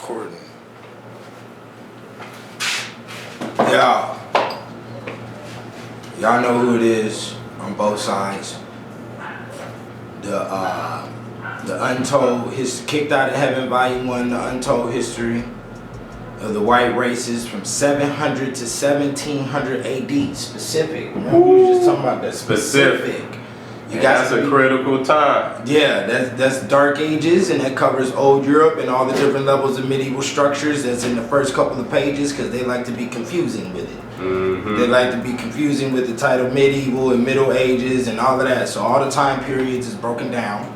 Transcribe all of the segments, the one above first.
recording. Y'all know who it is on both sides. The Untold, Kicked Out of Heaven, Volume 1, the Untold History of the White Races from 700 to 1700 AD. Specific. Remember, we were just talking about that. Specific. That's a critical time. Yeah, that's Dark Ages, and that covers old Europe and all the different levels of medieval structures that's in the first couple of pages, because they like to be confusing with it. They like to be confusing with the title medieval and Middle Ages and all of that. So all the time periods is broken down.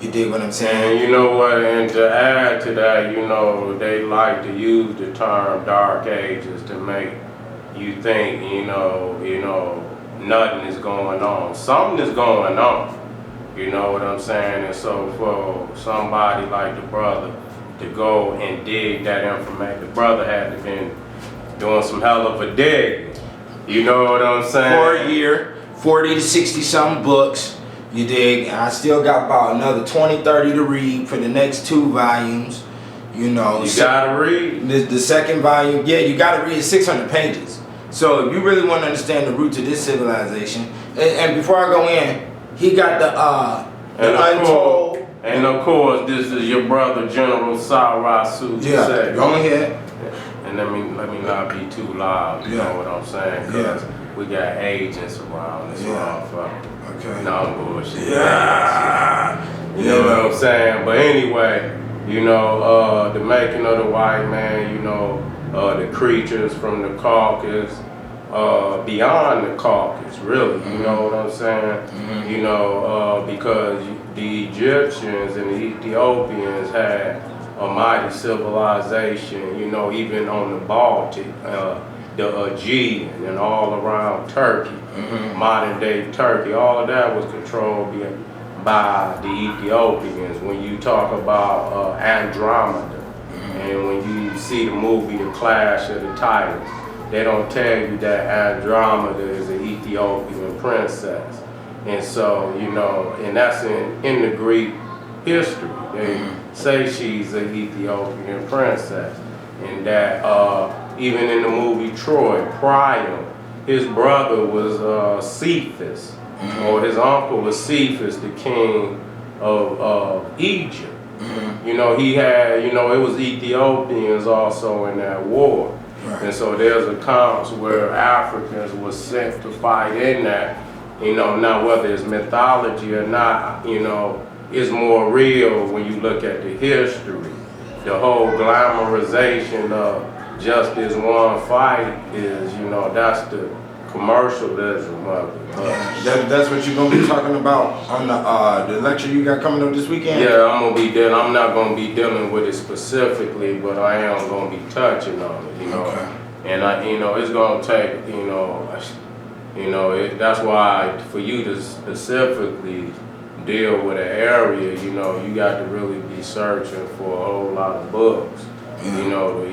You dig what I'm saying? And you know what, and to add to that, you know, they like to use the term Dark Ages to make you think, you know, nothing is going on. Something is going on. You know what I'm saying? And so for somebody like the brother to go and dig that information, the brother had to been doing some hell of a dig. You know what I'm saying? For a year, 40 to 60 something books. You dig? And I still got about another 20, 30 to read for the next 2 volumes. You know. You gotta read. The second volume, yeah, you gotta read 600 pages. So if you really want to understand the roots of this civilization, and before I go in, he got the Untold. And of course, this is your brother, General SARA. Yeah, go ahead. And let me not be too loud, you know what I'm saying? Because we got agents around this motherfucker. Okay. No bullshit. Yeah. You know what I'm saying? But anyway, you know, the making of the white man, you know, the creatures from the Caucasus, beyond the Caucasus, really, you know what I'm saying? You know, because the Egyptians and the Ethiopians had a mighty civilization, you know, even on the Baltic, the Aegean and all around Turkey, modern day Turkey, all of that was controlled by the Ethiopians. When you talk about Andromeda, and when you see the movie The Clash of the Titans, they don't tell you that Andromeda is an Ethiopian princess. And so, you know, and that's in the Greek history. They say she's an Ethiopian princess. And that even in the movie Troy, Priam, his brother was Cephas, or his uncle was Cephas, the king of Egypt. You know, he had, you know, it was Ethiopians also in that war. And so there's accounts where Africans were sent to fight in that. You know, now whether it's mythology or not, you know, it's more real when you look at the history. The whole glamorization of just this one fight is, you know, that's the commercialism of it. That's what you're gonna be talking about on the lecture you got coming up this weekend? Yeah, I'm not gonna be dealing with it specifically, but I am gonna be touching on it, you know. And you know, it's gonna take, that's why for you to specifically deal with an area, you know, you got to really be searching for a whole lot of books, you know,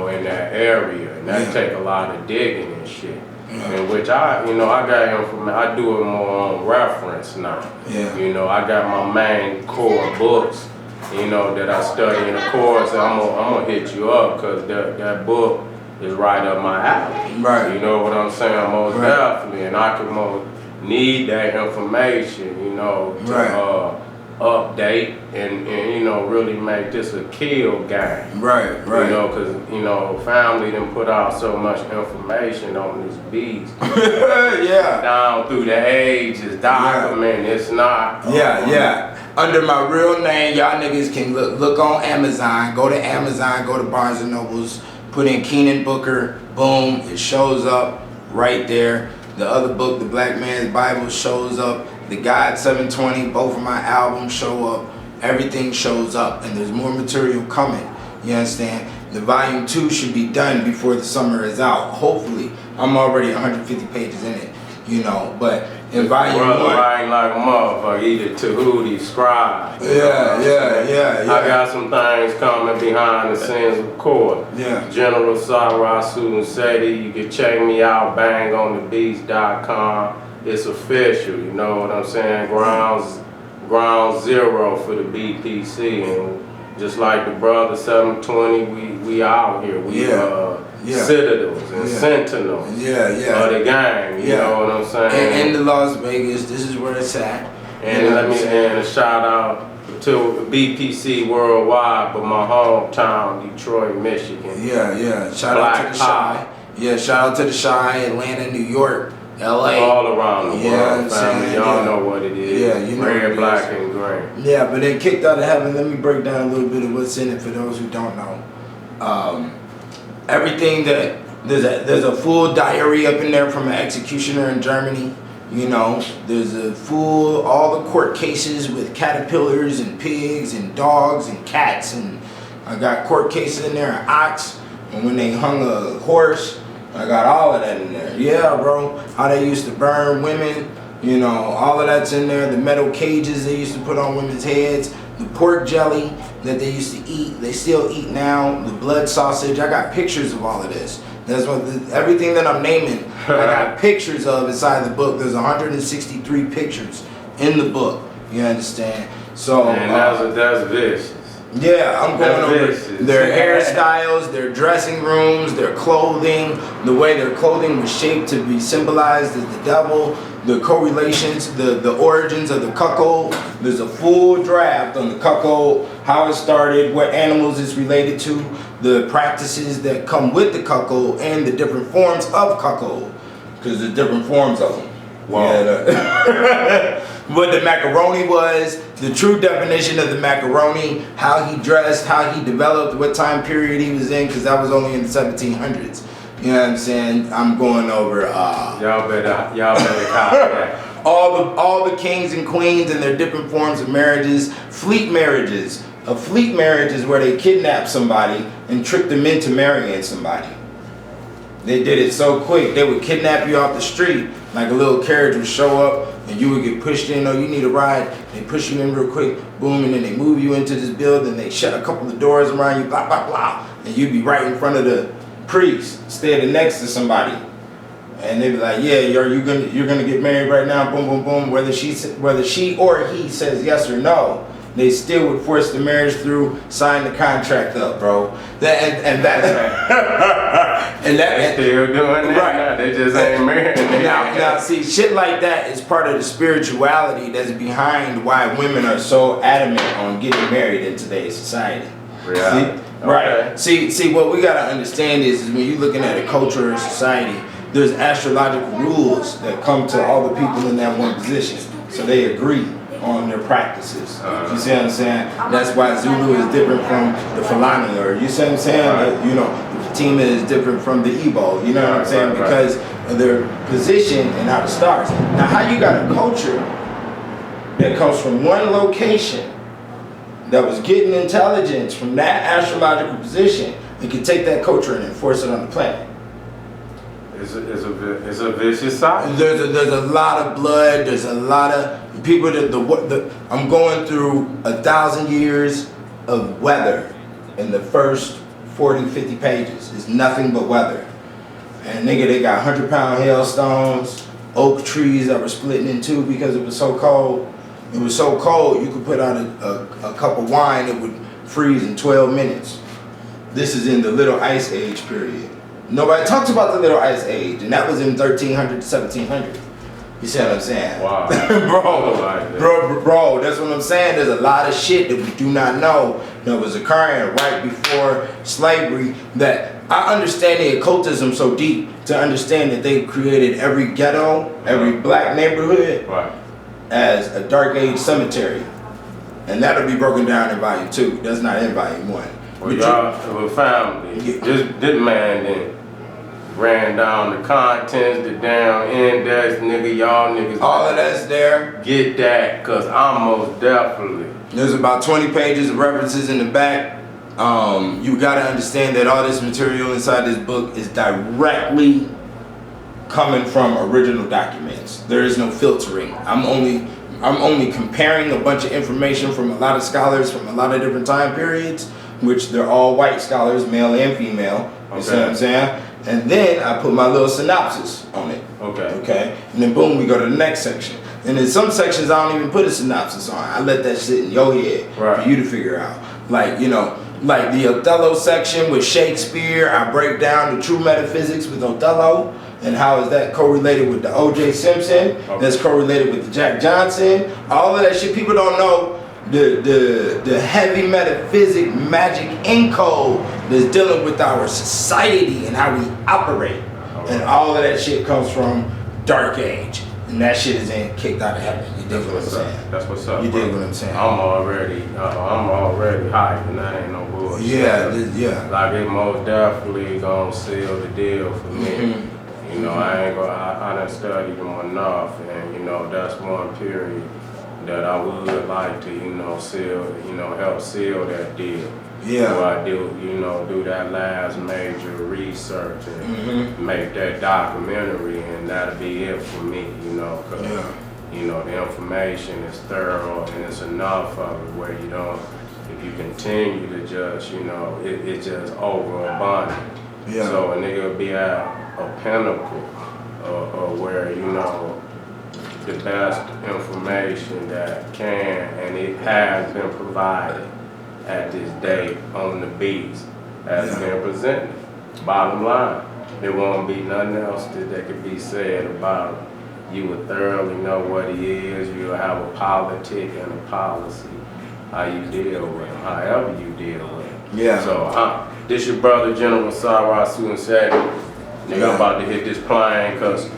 in that area, and that take a lot of digging and shit. In which I got information. I do it more on reference now. You know, I got my main core books, you know, that I study in the course. And I'm gonna hit you up because that book is right up my alley. You know what I'm saying? Most definitely, and I can need that information, you know, to update and you know, really make this a kill game. You know, because, you know, family done put out so much information on this beast. Down through the ages, document, it's not. Under my real name, y'all niggas can look on Amazon, go to Amazon, go to Barnes & Nobles, put in Keenan Booker, boom, it shows up right there. The other book, The Black Man's Bible, shows up. The God 720, both of my albums show up. Everything shows up, and there's more material coming. You understand? The volume 2 should be done before the summer is out. Hopefully, I'm already 150 pages in it. You know, but in volume 1, I ain't like a motherfucker, either Tahuti, Scribe. I got some things coming behind the scenes, of course. General SARA, SETI. You can check me out, bangonthebeats.com. It's official, you know what I'm saying? Ground zero for the BPC, and just like the brother 720, we out here. We citadels and sentinels of the gang. You know what I'm saying? In the Las Vegas, this is where it's at. And and a shout out to BPC worldwide, but my hometown, Detroit, Michigan. Shout out to the Chi. Shout out to the Chi, Atlanta, New York, LA. All around the world, family. Y'all know what it is. You know red, black, and gray. But then Kicked Out of Heaven, let me break down a little bit of what's in it for those who don't know. Everything that, there's a full diary up in there from an executioner in Germany. You know, there's a full, all the court cases with caterpillars and pigs and dogs and cats, and I got court cases in there, an ox, and when they hung a horse, I got all of that in there. Yeah, bro, how they used to burn women, you know, all of that's in there. The metal cages they used to put on women's heads, the pork jelly that they used to eat, they still eat now, the blood sausage. I got pictures of all of this. That's what everything that I'm naming, I got pictures of inside the book. There's 163 pictures in the book. You understand? So and that's vicious. Yeah, I'm going over their hairstyles, their dressing rooms, their clothing, the way their clothing was shaped to be symbolized as the devil, the correlations, the origins of the cuckold. There's a full draft on the cuckold, how it started, what animals it's related to, the practices that come with the cuckold, and the different forms of cuckold, because there's different forms of them. Wow. What the macaroni was, the true definition of the macaroni, how he dressed, how he developed, what time period he was in, because that was only in the 1700s. You know what I'm saying? I'm going over. Y'all better copy that. all the kings and queens and their different forms of marriages, fleet marriages. A fleet marriage is where they kidnap somebody and trick them into marrying somebody. They did it so quick. They would kidnap you off the street, like a little carriage would show up and you would get pushed in. Oh, you need a ride. They push you in real quick, boom, and then they move you into this building. They shut a couple of doors around you, blah, blah, blah. And you'd be right in front of the priest, standing next to somebody. And they'd be like, yeah, you're gonna get married right now, boom, boom, boom. Whether she or he says yes or no, they still would force the marriage through, sign the contract up, bro. They're still doing that. Right. They just ain't married. Now, see, shit like that is part of the spirituality that's behind why women are so adamant on getting married in today's society. Yeah. See? Right. See, what we gotta understand is when you're looking at a culture or society, there's astrological rules that come to all the people in that one position, so they agree on their practices. You see what I'm saying? That's why Zulu is different from the Fulani, or you see what I'm saying? You know, the Fatima is different from the Igbo. You know what I'm saying? Because of their position and how it starts. Now, how you got a culture that comes from one location that was getting intelligence from that astrological position and can take that culture and enforce it on the planet? It's a vicious cycle. There's a lot of blood. There's a lot of people that I'm going through 1,000 years of weather in the first 40, 50 pages. It's nothing but weather. And nigga, they got 100-pound hailstones, oak trees that were splitting in two because it was so cold. It was so cold you could put out a cup of wine, it would freeze in 12 minutes. This is in the Little Ice Age period. Nobody talks about the Little Ice Age, and that was in 1300 to 1700. You see what I'm saying? Wow. bro, that's what I'm saying. There's a lot of shit that we do not know that was occurring right before slavery, that I understand the occultism so deep to understand that they created every ghetto, every black neighborhood as a dark age cemetery. And that'll be broken down in volume 2. That's not in volume 1. Well, y'all, family, this man then ran down the contents, the damn index, nigga, y'all niggas. All of that's there. Get that, cause I'm most definitely. There's about 20 pages of references in the back. You gotta understand that all this material inside this book is directly coming from original documents. There is no filtering. I'm only comparing a bunch of information from a lot of scholars from a lot of different time periods, which they're all white scholars, male and female. You see what I'm saying? And then I put my little synopsis on it. Okay. And then boom, we go to the next section. And in some sections I don't even put a synopsis on. I let that sit in your head for you to figure out. Like, you know, like the Othello section with Shakespeare, I break down the true metaphysics with Othello and how is that correlated with the O.J. Simpson, that's correlated with the Jack Johnson, all of that shit. People don't know the heavy metaphysic magic encode that's dealing with our society and how we operate. And all of that shit comes from Dark Age. And that shit is in Kicked Out of Heaven. You dig what I'm saying? That's what's up. You dig what I'm saying? I'm already hyped, and that ain't no bullshit. Yeah. Like it most definitely gonna seal the deal for me. Mm-hmm. You know, I done studied them enough, and you know that's one period that I would like to, you know, help seal that deal. Yeah. So I do that last major research and make that documentary, and that'll be it for me, you know, because, you know, the information is thorough and it's enough of it where you don't, if you continue to just, you know, it's just overabundant. Yeah. So a nigga will be at a pinnacle where, you know, the best information that can and it has been provided at this date on the beats has been presented. Bottom line, there won't be nothing else that could be said about him. You will thoroughly know what he is. You'll have a politic and a policy, how you deal with him, however you deal with him. Yeah. So, this your brother, General SARA, SETI. Nigga, I'm about to hit this plane, cause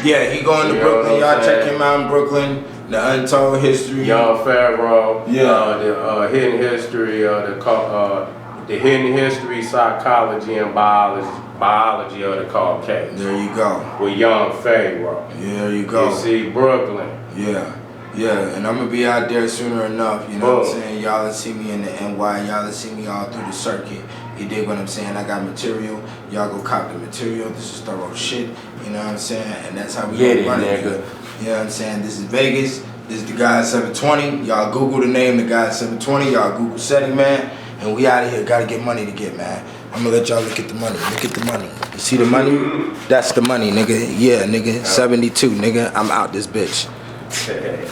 yeah, he going to Brooklyn. Y'all check him out in Brooklyn. The Untold History. Young Pharaoh. Yeah. The hidden history, the hidden history, psychology, and biology of the Caucasian. There you go. With Young Pharaoh. Yeah, there you go. You see Brooklyn. Yeah. And I'm gonna be out there sooner enough, you know what I'm saying? Y'all will see me in the NY, y'all will see me all through the circuit. You dig what I'm saying? I got material, y'all go cop the material, this is thorough shit, you know what I'm saying? And that's how we gonna run it, nigga. You know what I'm saying? This is Vegas, this is the guy 720, y'all Google the name, the guy 720, y'all Google SETI, man, and we out of here, gotta get money to get, man. I'm gonna let y'all look at the money, You see the money? That's the money, nigga. Yeah, nigga, 72, nigga, I'm out this bitch. Hey.